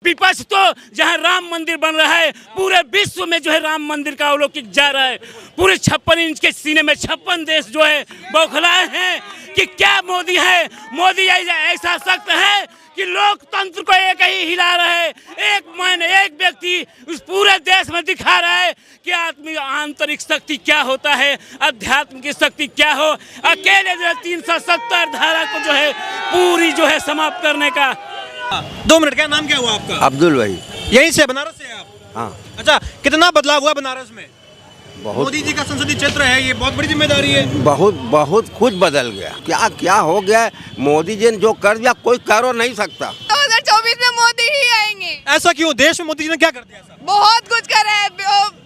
विपक्ष तो जहां राम मंदिर बन रहा है, पूरे विश्व में जो है राम मंदिर का अवलोकित जा रहा है। पूरे 56 इंच के सीने में 56 देश जो है बौखलाए हैं कि क्या मोदी है। मोदी ऐसा सख्त है कि लोकतंत्र को एक ही हिला रहा है। एक व्यक्ति उस पूरे देश में दिखा रहा है कि आंतरिक शक्ति क्या होता है, अध्यात्म की शक्ति क्या हो। अकेले जो है 370 धारा को जो है पूरी जो है समाप्त करने का। 2 मिनट, क्या नाम क्या हुआ आपका? अब्दुल भाई। यहीं से, बनारस से आप? हाँ। अच्छा, कितना बदलाव हुआ बनारस में? बहुत। मोदी जी का संसदीय क्षेत्र है, ये बहुत बड़ी जिम्मेदारी है। बहुत कुछ बदल गया। क्या क्या हो गया, मोदी जी ने जो कर दिया कोई करो नहीं सकता। 2024 में मोदी ही आएंगे। ऐसा क्यों? देश में मोदी जी ने क्या कर दिया? बहुत कुछ करा है,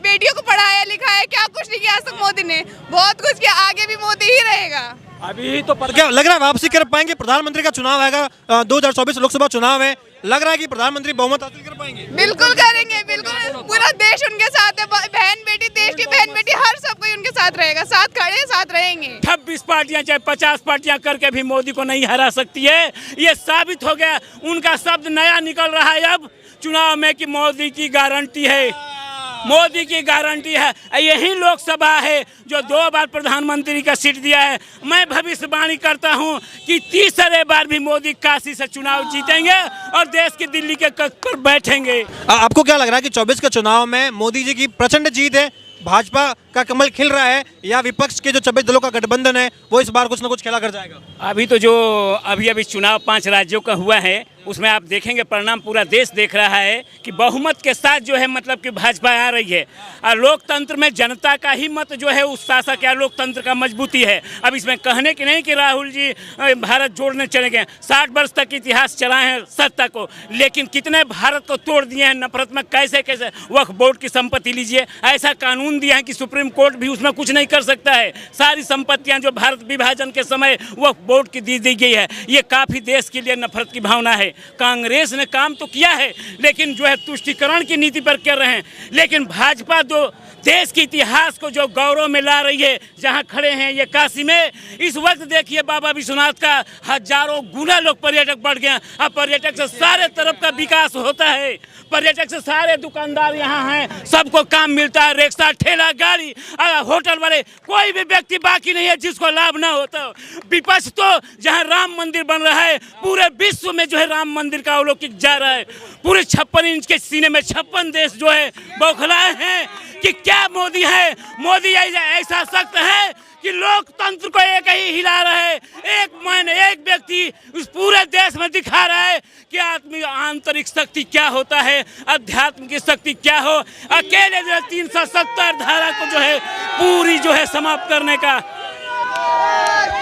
बेटियों को पढ़ाया लिखाया, क्या कुछ नहीं किया आज तक मोदी ने। बहुत कुछ किया, आगे भी मोदी ही रहेगा। अभी तो क्या लग रहा है वापसी कर पाएंगे? प्रधानमंत्री का चुनाव आएगा, 2024 लोकसभा चुनाव है, लग रहा है कि प्रधानमंत्री बहुमत हासिल कर पाएंगे? बिल्कुल करेंगे, बिल्कुल। पूरा देश उनके साथ है, बहन बेटी, देश की बहन बेटी, हर सब कोई उनके साथ रहेगा, साथ खड़े साथ रहेंगे। 26 पार्टियां चाहे 50 पार्टियां करके भी मोदी को नहीं हरा सकती है। ये साबित हो गया। उनका शब्द नया निकल रहा है अब चुनाव में कि मोदी की गारंटी है, मोदी की गारंटी है। यही लोकसभा है जो 2 बार प्रधानमंत्री का सीट दिया है। मैं भविष्यवाणी करता हूं कि तीसरे बार भी मोदी काशी से चुनाव जीतेंगे और देश की दिल्ली के कक्ष पर बैठेंगे। आपको क्या लग रहा है कि 24 के चुनाव में मोदी जी की प्रचंड जीत है, भाजपा का कमल खिल रहा है, या विपक्ष के जो 26 दलों का गठबंधन है वो इस बार कुछ न कुछ खेला कर जाएगा? अभी तो जो अभी चुनाव 5 राज्यों का हुआ है उसमें आप देखेंगे परिणाम पूरा देश देख रहा है कि बहुमत के साथ जो है मतलब कि भाजपा आ रही है। और लोकतंत्र में जनता का ही मत जो है उस शासक या लोकतंत्र का मजबूती है। अब इसमें कहने की नहीं कि राहुल जी भारत जोड़ने चले गए, 60 वर्ष तक इतिहास चलाए हैं सत्ता को, लेकिन कितने भारत को तोड़ दिए हैं नफरत में। कैसे कैसे वक्फ बोर्ड की संपत्ति लीजिए, ऐसा कानून दिया है कि सुप्रीम कोर्ट भी उसमें कुछ नहीं कर सकता है। सारी संपत्तियां जो भारत विभाजन के समय वक्फ बोर्ड की दी गई है, ये काफ़ी देश के लिए नफरत की भावना है। कांग्रेस ने काम तो किया है लेकिन जो है तुष्टीकरण की नीति पर कर रहे हैं, लेकिन भाजपा जो देश के इतिहास को जो गौरव में ला रही है, जहां खड़े हैं ये काशी में, इस वक्त देखिए बाबा विश्वनाथ का हजारों गुना लोग पर्यटक बढ़ गए। अब पर्यटक से सारे तरफ का विकास होता है, पर्यटक से सारे दुकानदार यहाँ हैं, सबको काम मिलता है, रिक्शा ठेला गाड़ी होटल वाले, कोई भी व्यक्ति बाकी नहीं है जिसको लाभ ना होता। विपक्ष तो जहाँ राम मंदिर बन रहा है, पूरे विश्व में जो है राम मंदिर का अवलोकित जा रहा है। पूरे 56 इंच के सीने में 56 देश जो है बौखलाए हैं कि क्या मोदी है। मोदी ऐसा सख्त है कि लोकतंत्र को एक ही हिला रहा है। एक व्यक्ति उस पूरे देश में दिखा रहा है कि आंतरिक शक्ति क्या होता है, अध्यात्म की शक्ति क्या हो। अकेले जो है 370 धारा को जो है पूरी जो है समाप्त करने का।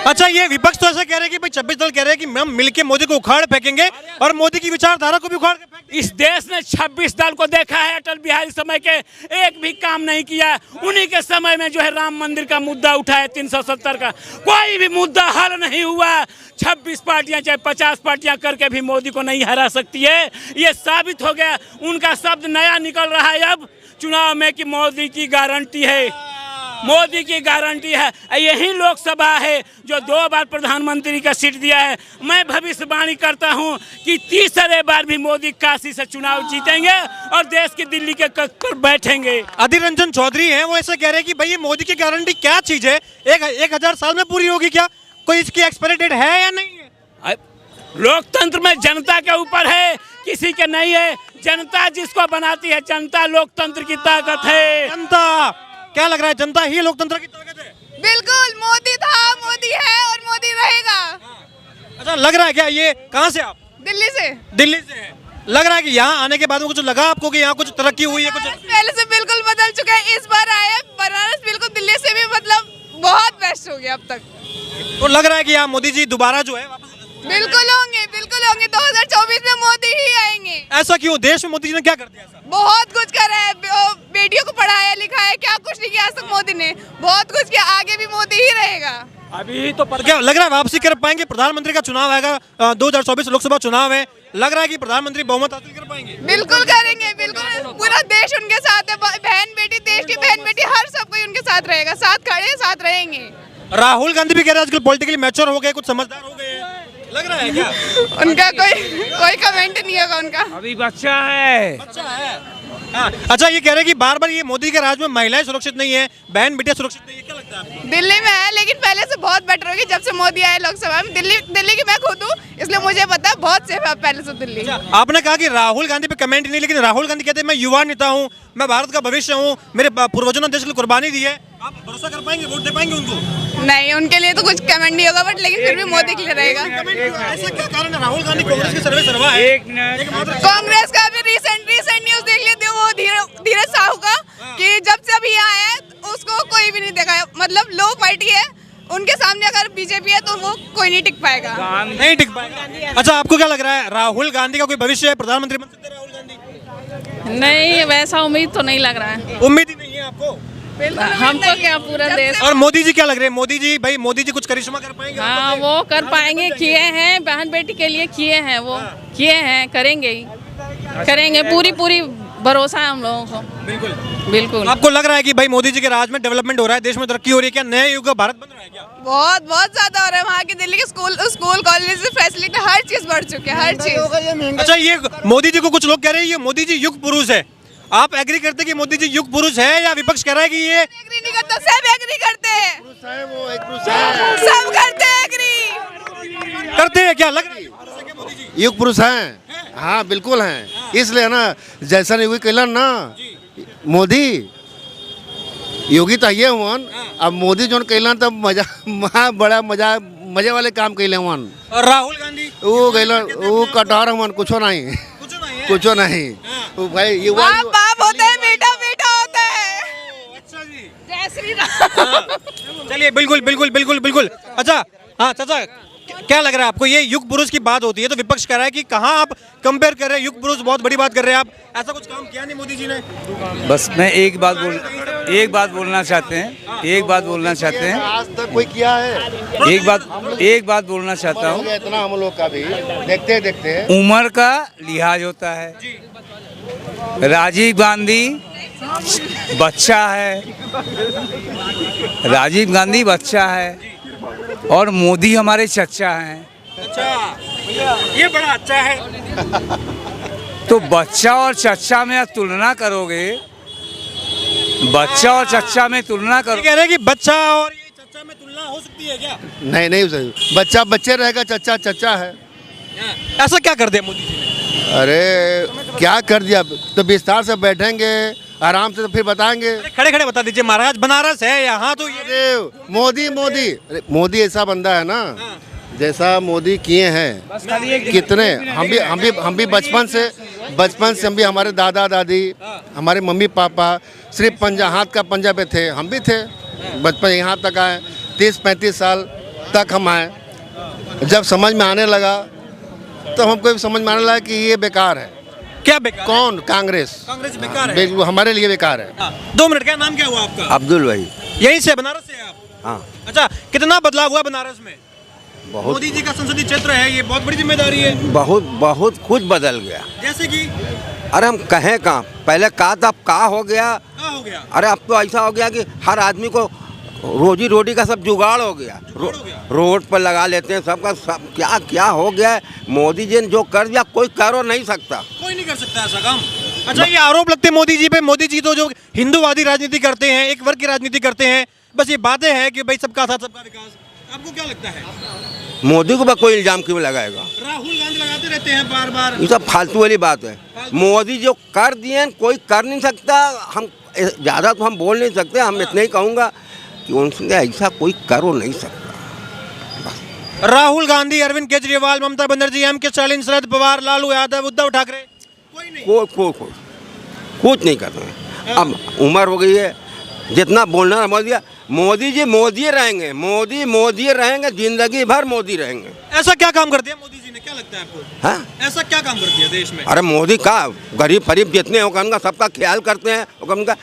अच्छा, ये विपक्ष तो ऐसा कह रहे हैं कि भाई 26 दल कह रहे हैं कि हम मिलके मोदी को उखाड़ फेंकेंगे और मोदी की विचारधारा को भी उखाड़ के फेंकेंगे। इस देश ने 26 दल को देखा है, अटल बिहारी समय के एक भी काम नहीं किया। उन्हीं के समय में जो है राम मंदिर का मुद्दा उठा है, 370 का कोई भी मुद्दा हल नहीं हुआ। 26 पार्टियां चाहे 50 पार्टियां करके भी मोदी को नहीं हरा सकती है। ये साबित हो गया। उनका शब्द नया निकल रहा है अब चुनाव में कि मोदी की गारंटी है, मोदी की गारंटी है। यही लोकसभा है जो 2 बार प्रधानमंत्री का सीट दिया है। मैं भविष्यवाणी करता हूं कि तीसरे बार भी मोदी काशी से चुनाव जीतेंगे और देश की दिल्ली के कक्ष पर बैठेंगे। अधीर रंजन चौधरी हैं, वो ऐसे कह रहे हैं कि भाई ये मोदी की गारंटी क्या चीज है, 1000 साल में पूरी होगी क्या? कोई इसकी एक्सपायरी डेट है या नहीं है? लोकतंत्र में जनता के ऊपर है, किसी के नहीं है। जनता जिसको बनाती है, जनता लोकतंत्र की ताकत है। जनता, क्या लग रहा है जनता ही लोकतंत्र की ताकत है? बिल्कुल, मोदी था, मोदी है और मोदी रहेगा। अच्छा, लग रहा है क्या? ये कहाँ से आप? दिल्ली से। दिल्ली से है। लग रहा है कि यहाँ आने के बाद में कुछ लगा आपको कि यहाँ कुछ तरक्की हुई है? कुछ पहले से बिल्कुल बदल चुका है। इस बार आए बनारस, बिल्कुल दिल्ली से भी मतलब बहुत बेस्ट हो गया अब तक। तो लग रहा है कि यहाँ मोदी जी दोबारा जो है वापस? बिल्कुल होंगे, बिल्कुल होंगे। 2024 में मोदी ही आएंगे। ऐसा क्यों? देश में मोदी जी ने क्या कर दिया? बहुत कुछ करा है, बेटियों को पढ़ाया लिखाया, क्या कुछ नहीं किया आज तक मोदी ने। बहुत कुछ किया, आगे भी मोदी ही रहेगा। अभी तो क्या लग रहा है वापसी कर पाएंगे? प्रधानमंत्री का चुनाव आएगा, 2024 लोकसभा चुनाव है, लग रहा है कि प्रधानमंत्री बहुमत हासिल कर पाएंगे? बिल्कुल करेंगे, बिल्कुल। पूरा देश उनके साथ है, बहन बेटी, देश की बहन बेटी, हर सब कोई उनके साथ रहेगा, साथ खड़े साथ रहेंगे। राहुल गांधी भी कह रहे हैं आजकल पॉलिटिकली मैच्योर हो गए, कुछ समझदार हो गए। लग रहा है क्या? उनका कोई कमेंट नहीं होगा उनका। अभी बच्चा है। अच्छा है। हाँ, अच्छा ये कह रहे हैं कि बार बार ये मोदी के राज में महिलाएं सुरक्षित नहीं है, बहन बेटियां सुरक्षित नहीं है, क्या लगता है आपको? दिल्ली में है लेकिन पहले से बहुत बेटर होगी जब से मोदी आए लोकसभा में। दिल्ली की मैं खुद हूँ इसलिए मुझे पता है बहुत सेफ है पहले से दिल्ली। आपने कहा कि राहुल गांधी पे कमेंट नहीं, लेकिन राहुल गांधी कहते हैं मैं युवा नेता हूँ, मैं भारत का भविष्य हूँ, मेरे पूर्वजों ने देश के लिए कुर्बानी दी है। आप भरोसा कर पाएंगे, वोट दे पाएंगे उनको? नहीं उनके लिए तो कुछ कमेंट नहीं होगा बट लेकिन फिर भी मोदी के लिए रहेगा। ऐसा क्या कारण है? राहुल गांधी कांग्रेस के सर्वे सर्वा है। कांग्रेस का भी रिसेंट न्यूज देख लेते वो धीरज साहू का कि जब से अभी यहाँ आया उसको कोई भी नहीं देखा है। मतलब लो पार्टी है, उनके सामने अगर बीजेपी है तो वो कोई नहीं टिक पाएगा। नहीं टिक पाएगा। अच्छा आपको क्या लग रहा है, राहुल गांधी का कोई भविष्य है, प्रधानमंत्री बन सकते हैं राहुल गांधी? नहीं, वैसा उम्मीद तो नहीं लग रहा है। उम्मीद ही नहीं है आपको? हमको क्या पूरा देश। और मोदी जी क्या लग रहे हैं? मोदी जी, भाई मोदी जी कुछ करिश्मा कर पाएंगे? हाँ, वो कर पाएंगे, किए हैं, बहन बेटी के लिए किए हैं, वो किए हैं, करेंगे ही करेंगे, पूरी भरोसा है हम लोगों को। बिल्कुल बिल्कुल। आपको लग रहा है कि भाई मोदी जी के राज में डेवलपमेंट हो रहा है, देश में तरक्की हो रही है, क्या नया युग का भारत बन रहा है क्या? बहुत ज्यादा हो रहा है। वहाँ की दिल्ली के स्कूल कॉलेज फैसिलिटी हर चीज बढ़ चुकी है, हर चीज। अच्छा ये मोदी जी को कुछ लोग कह रहे हैं ये मोदी जी युग पुरुष है, आप एग्री करते हैं कि मोदी जी युग पुरुष है, या विपक्ष कह रहा है कि ये एग्री नहीं करता? सब एग्री करते हैं, सब करते हैं, एग्री करते हैं? क्या लग रहा है युग पुरुष हैं? हाँ बिल्कुल हैं। इसलिए ना जैसा योगी कैलन ना मोदी योगी तो ये हुआ, अब मोदी जो कैलन तब मजा बड़ा मजे वाले काम कैले हुआ। और राहुल गांधी वो कैलन वो कटहर हुआ, कुछ नहीं कुछ नहीं। वो भाई ये बाप होते हैं, बेटा होता है। अच्छा जी, जय श्री राम। चलिए बिल्कुल बिल्कुल बिल्कुल बिल्कुल। अच्छा हाँ चाचा, क्या लग रहा है आपको, ये युग पुरुष की बात होती है तो विपक्ष कह रहा है कि कहाँ आप कंपेयर कर रहे हैं, युग पुरुष बहुत बड़ी बात कर रहे हैं आप, ऐसा कुछ काम किया नहीं मोदी जी ने? बस मैं एक बात बोलना चाहते हैं आज तक कोई किया है? एक बात बोलना चाहता हूँ। इतना हम लोग का भी देखते उम्र का लिहाज होता है। राजीव गांधी बच्चा है और मोदी हमारे चचा हैं। अच्छा ये बड़ा अच्छा है। तो बच्चा और चचा में तुलना करोगे, बच्चा और चचा में तुलना करो। कह रहे हैं कि बच्चा और ये चचा में तुलना हो सकती है क्या? नहीं सही। बच्चा बच्चे रहेगा, चचा है। ऐसा क्या कर दिया मोदी जी ने? अरे क्या कर दिया, तो विस्तार से बैठेंगे आराम से तो फिर बताएंगे। खड़े खड़े बता दीजिए महाराज, बनारस है यहाँ तो ये अरे मोदी ऐसा बंदा है ना, जैसा मोदी किए हैं कितने। हम भी बचपन से हम भी, हमारे दादा दादी, हमारे मम्मी पापा सिर्फ हाथ का पंजा पे थे, हम भी थे बचपन, यहाँ तक आए 30-35 साल तक हम आए। जब समझ में आने लगा तो हमको समझ में आने लगा कि ये बेकार है। क्या बेकार? कौन? कांग्रेस बेकार है? बिल्कुल हमारे लिए बेकार है। 2 मिनट, क्या नाम क्या हुआ आपका? अब्दुल भाई। यहीं से, बनारस से आप? हाँ। अच्छा कितना बदलाव हुआ बनारस में? बहुत। मोदी जी का संसदीय क्षेत्र है, ये बहुत बड़ी जिम्मेदारी है। बहुत कुछ बदल गया। जैसे कि अरे हम कहें कहाँ, पहले कहा था, अब कहा हो गया। क्या हो गया? अरे अब तो ऐसा हो गया कि हर आदमी को रोजी रोटी का सब जुगाड़ हो गया। रोड पर लगा लेते हैं सबका सब। क्या हो गया है, मोदी जी ने जो कर दिया कोई कर नहीं सकता। कोई नहीं कर सकता ऐसा काम। अच्छा ये आरोप लगते हैं मोदी जी पे, मोदी जी तो जो हिंदूवादी राजनीति करते हैं, एक वर्ग की राजनीति करते हैं, बस ये बातें हैं कि भाई सबका साथ सबका विकास। आपको क्या लगता है मोदी को कोई इल्जाम क्यों लगाएगा? राहुल गांधी लगाते रहते हैं बार बार। ये सब फालतू वाली बात है। मोदी जो कर दिए कोई कर नहीं सकता। हम ज़्यादा तो हम बोल नहीं सकते, हम इतना ही कहूँगा कि उनसे ऐसा कोई कर नहीं सकता। राहुल गांधी, अरविंद केजरीवाल, ममता बनर्जी, M.K. स्टालिन, शरद पवार, लालू यादव, उद्धव ठाकरे, कोई नहीं। कोई कुछ नहीं करते हैं। अब उम्र हो गई है, जितना बोलना मोदी जी मोदी रहेंगे, मोदी रहेंगे, जिंदगी भर मोदी रहेंगे। ऐसा क्या काम कर दिया मोदी जी ने, क्या लगता है आपको? हाँ, ऐसा क्या काम कर दिया देश में? अरे मोदी का गरीब फरीब जितने होगा उनका सबका ख्याल करते हैं। उनका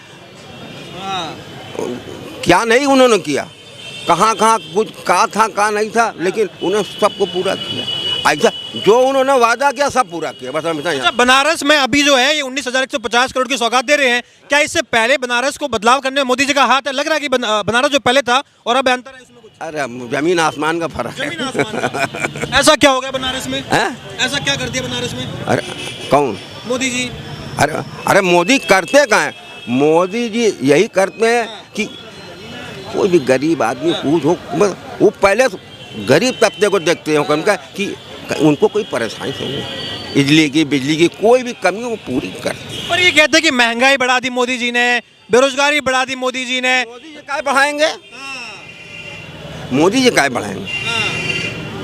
क्या नहीं उन्होंने किया, कहाँ कुछ कहा था कहाँ नहीं था, लेकिन उन्होंने सबको पूरा किया। ऐसा जो उन्होंने वादा किया सब पूरा किया। बस हम अच्छा, बनारस में अभी जो है ये 19,150 करोड़ की सौगात दे रहे हैं, क्या इससे पहले बनारस को बदलाव करने में मोदी जी का हाथ है? लग रहा है कि बनारस जो पहले था और अब अंतर है इसमें कुछ? अरे जमीन आसमान का फर्क है। जमीन आसमान का। ऐसा क्या हो गया बनारस में? हैं? ऐसा क्या कर दिया बनारस में अरे कौन? मोदी जी? अरे मोदी करते कहाँ हैं? मोदी जी यही करते हैं कि कोई भी गरीब आदमी पूछो, वो पहले गरीब तबके को देखते हैं उनका कि उनको कोई परेशानी नहीं है, बिजली की कोई भी कमी वो पूरी करते हैं। और ये कहते हैं कि महंगाई बढ़ा दी मोदी जी ने, बेरोजगारी बढ़ा दी मोदी जी ने। मोदी जी काय बढ़ाएंगे? मोदी जी काय बढ़ाएंगे?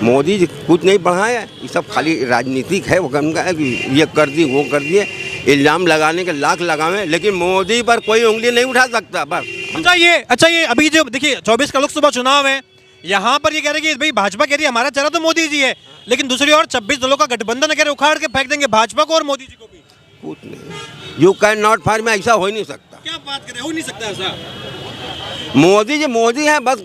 मोदी जी कुछ नहीं बढ़ाए, ये सब खाली राजनीतिक है। वो उनका है कि ये कर दी वो कर दिए, इल्ज़ाम लगाने के लाख लगावे, लेकिन मोदी पर कोई उंगली नहीं उठा सकता। बस अच्छा ये अभी जो देखिए 24 का लोकसभा चुनाव है, यहाँ पर ये कह रहे हैं कि भाई भाजपा कह रही है हमारा चेहरा तो मोदी जी है, लेकिन दूसरी ओर 26 दलों का गठबंधन कह रहे उखाड़ के फेंक देंगे भाजपा को और मोदी जी को भी। कुछ नहीं, यू कैन नॉट फार में ऐसा हो ही नहीं सकता। क्या बात करें, हो नहीं सकता ऐसा। मोदी जी मोदी है, बस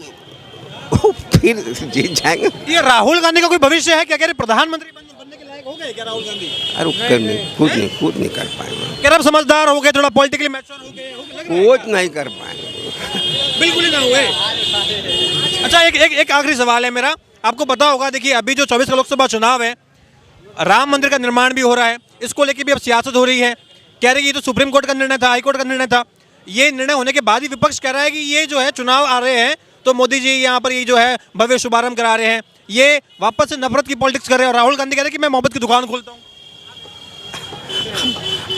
फिर जीत जाएंगे। ये राहुल गांधी का कोई भविष्य है क्या? कह रहे प्रधानमंत्री बनने के लायक हो गए क्या राहुल गांधी? अरे कुछ नहीं कर पाएंगे। कह रहे समझदार हो गए, थोड़ा पॉलिटिकली मैच्योर हो गए, कुछ नहीं कर पाएंगे, बिल्कुल ही ना हुए। अच्छा एक आखिरी सवाल है मेरा, आपको पता होगा देखिए अभी जो 24 का लोकसभा चुनाव है, राम मंदिर का निर्माण भी हो रहा है, इसको लेके भी अब सियासत हो रही है। कह रहे कि ये तो सुप्रीम कोर्ट का निर्णय था, हाई कोर्ट का निर्णय था। ये निर्णय होने के बाद ही विपक्ष कह रहा है कि ये जो है चुनाव आ रहे हैं तो मोदी जी यहाँ पर ये जो है भव्य शुभारंभ करा रहे हैं, ये वापस से नफरत की पॉलिटिक्स कर रहे हैं। और राहुल गांधी कह रहे हैं कि मैं मोहब्बत की दुकान खोलता हूँ।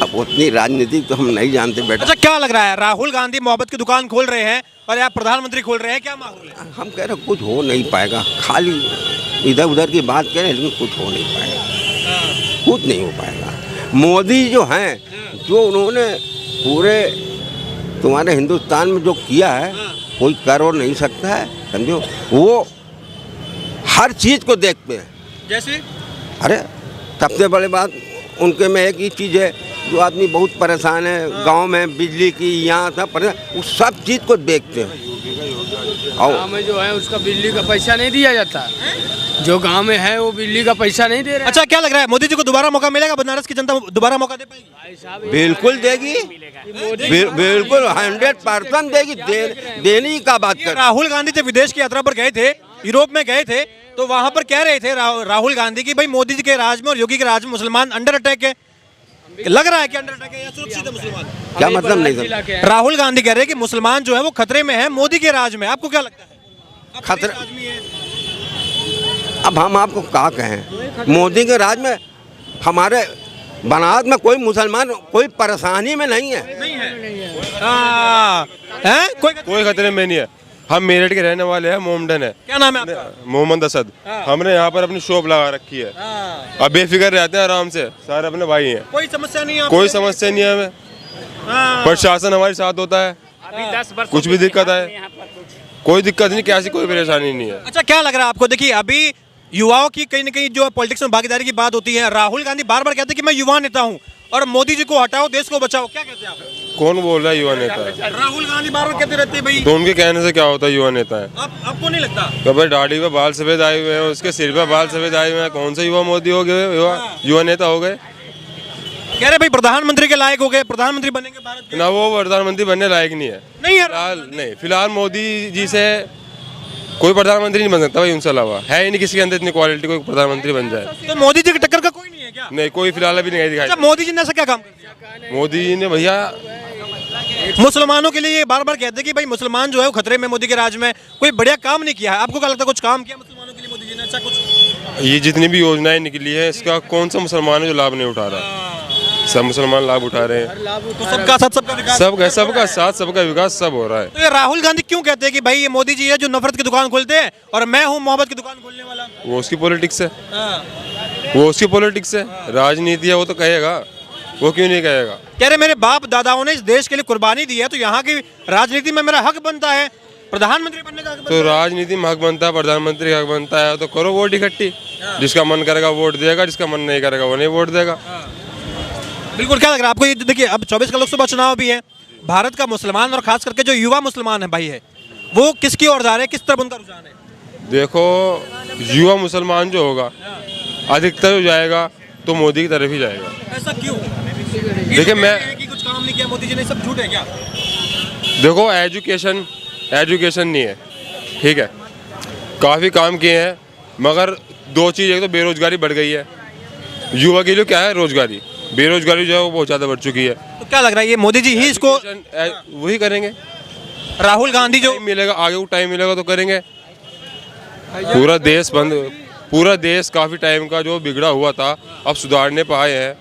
अब उतनी राजनीति तो हम नहीं जानते बेटा। अच्छा क्या लग रहा है, राहुल गांधी मोहब्बत की दुकान खोल रहे हैं और आप प्रधानमंत्री खोल रहे हैं, क्या माहौल है? हम कह रहे कुछ हो नहीं पाएगा, खाली इधर उधर की बात करें, लेकिन कुछ हो नहीं पाएगा, कुछ नहीं हो पाएगा। मोदी जो हैं, जो उन्होंने पूरे तुम्हारे हिंदुस्तान में जो किया है, कोई कर और नहीं सकता है, समझो। वो हर चीज़ को देखते हैं। जैसे अरे सबसे बड़ी बात उनके में एक ही चीज़ है, जो आदमी बहुत परेशान है गांव में बिजली की, यहाँ सब परेशान, उस सब चीज़ को देखते हैं। गाँव में जो है उसका बिजली का पैसा नहीं दिया जाता, जो गांव में है वो बिजली का पैसा नहीं दे रहा। अच्छा क्या लग रहा है, मोदी जी को दोबारा मौका मिलेगा? बनारस की जनता दोबारा मौका दे पाएगी? बिल्कुल देगी, बिल्कुल 100% देगी, देने की का बात कर। राहुल गांधी जब विदेश की यात्रा पर गए थे, यूरोप में गए थे, तो वहां पर कह रहे थे राहुल गांधी की भाई मोदी जी के राज में और योगी के राज में मुसलमान अंडर अटैक है। लग रहा है कि अंडर अटैक है या सुरक्षित है मुसलमान? क्या मतलब नहीं सर? राहुल गांधी कह रहे हैं कि मुसलमान जो है वो खतरे में है मोदी के राज में। आपको क्या लगता है? खतरे? अब हम आपको क्या कहें, मोदी के राज में हमारे बनारस में कोई मुसलमान कोई परेशानी में नहीं है। नहीं है कोई खतरे में नहीं है। हम मेरठ के रहने वाले हैं, मोमडन है। क्या नाम है आपका? मोहम्मद असद। हमने यहाँ पर अपनी शॉप लगा रखी है। अब बेफिक्र रहते हैं आराम से, सारे अपने भाई हैं, कोई समस्या नहीं है, कोई समस्या नहीं है हमें। प्रशासन हमारे साथ होता है, कुछ भी दिक्कत है कोई दिक्कत नहीं, कैसी कोई परेशानी नहीं है। अच्छा क्या लग रहा है आपको? देखिए अभी युवाओं की कहीं न कहीं जो पॉलिटिक्स में भागीदारी की बात होती है, राहुल गांधी बार बार कहते हैं कि मैं युवा नेता हूं और मोदी जी को हटाओ देश को बचाओ, क्या कहते हैं आप? कौन बोल रहा है युवा नेता है? राहुल गांधी बार बार कहते रहते हैं भाई। तो उनके कहने से क्या होता है युवा नेता है? आपको नहीं लगता? तो भाई दाढ़ी पे बाल सफेद आए हुए हैं, उसके सिर पे बाल सफेद आए हुए हैं, कौन से युवा मोदी हो गए, युवा नेता हो गए? कह रहे भाई प्रधानमंत्री के लायक हो गए, प्रधानमंत्री बनेंगे भारत के। ना वो प्रधानमंत्री बनने लायक नहीं है। नहीं है फिलहाल मोदी जी से कोई प्रधानमंत्री नहीं बन सकता भाई, उनसे अलावा है ही नहीं किसी के अंदर इतनी क्वालिटी कोई प्रधानमंत्री बन जाए। तो मोदी जी की टक्कर का कोई नहीं है क्या? नहीं, कोई फिलहाल अभी नहीं दिखाई। अच्छा मोदी जी ने ऐसा क्या काम कर दिया? मोदी जी ने भैया मुसलमानों के लिए ये बार बार कहते हैं कि भाई मुसलमान जो है वो खतरे में मोदी के राज में, कोई बढ़िया काम नहीं किया है। आपको क्या लगता है कुछ काम किया मुसलमानों के लिए मोदी जी ने? अच्छा कुछ ये जितनी भी योजनाएं निकली है, इसका कौन सा मुसलमान है जो लाभ नहीं उठा रहा? सब मुसलमान लाभ उठा रहे हैं। तो सबका साथ सबका विकास, सबका साथ सबका विकास सब हो रहा है। तो ये राहुल गांधी क्यों कहते हैं कि भाई ये मोदी जी है जो नफरत की दुकान खोलते हैं और मैं हूँ मोहब्बत की दुकान खोलने वाला? वो उसकी पॉलिटिक्स है, वो उसकी पॉलिटिक्स है, राजनीति है, वो तो कहेगा, वो क्यों नहीं कहेगा? कह रहे मेरे बाप दादाओं ने इस देश के लिए कुर्बानी दी है, तो यहाँ की राजनीति में मेरा हक बनता है, प्रधानमंत्री बनने का हक बनता तो राजनीति में हक बनता है, प्रधानमंत्री हक बनता है, तो करो वोट इकट्ठी, जिसका मन करेगा वोट देगा, जिसका मन नहीं करेगा वो नहीं वोट देगा। बिल्कुल। क्या लग रहा है आपको? ये देखिए अब 24 का लोकसभा चुनाव भी है, भारत का मुसलमान और खास करके जो युवा मुसलमान है भाई है, वो किसकी ओर जा रहे हैं, किस तरफ उनका रुझान है? देखो युवा मुसलमान जो होगा अधिकतर हो जाएगा तो मोदी की तरफ ही जाएगा। ऐसा क्यों? देखिए मैं कुछ काम नहीं किया मोदी जी ने, सब झूठ है क्या? देखो एजुकेशन नहीं है, ठीक है, काफ़ी काम किए हैं, मगर दो चीज़, एक तो बेरोजगारी बढ़ गई है, युवा के लिए क्या है रोजगारी, बेरोजगारी जो है वो बहुत ज़्यादा बढ़ चुकी है। तो क्या लग रहा है ये मोदी जी ही इसको, वही करेंगे, राहुल गांधी जो टाइम मिलेगा आगे को टाइम मिलेगा तो करेंगे। पूरा देश काफ़ी टाइम का जो बिगड़ा हुआ था अब सुधारने पर आए हैं।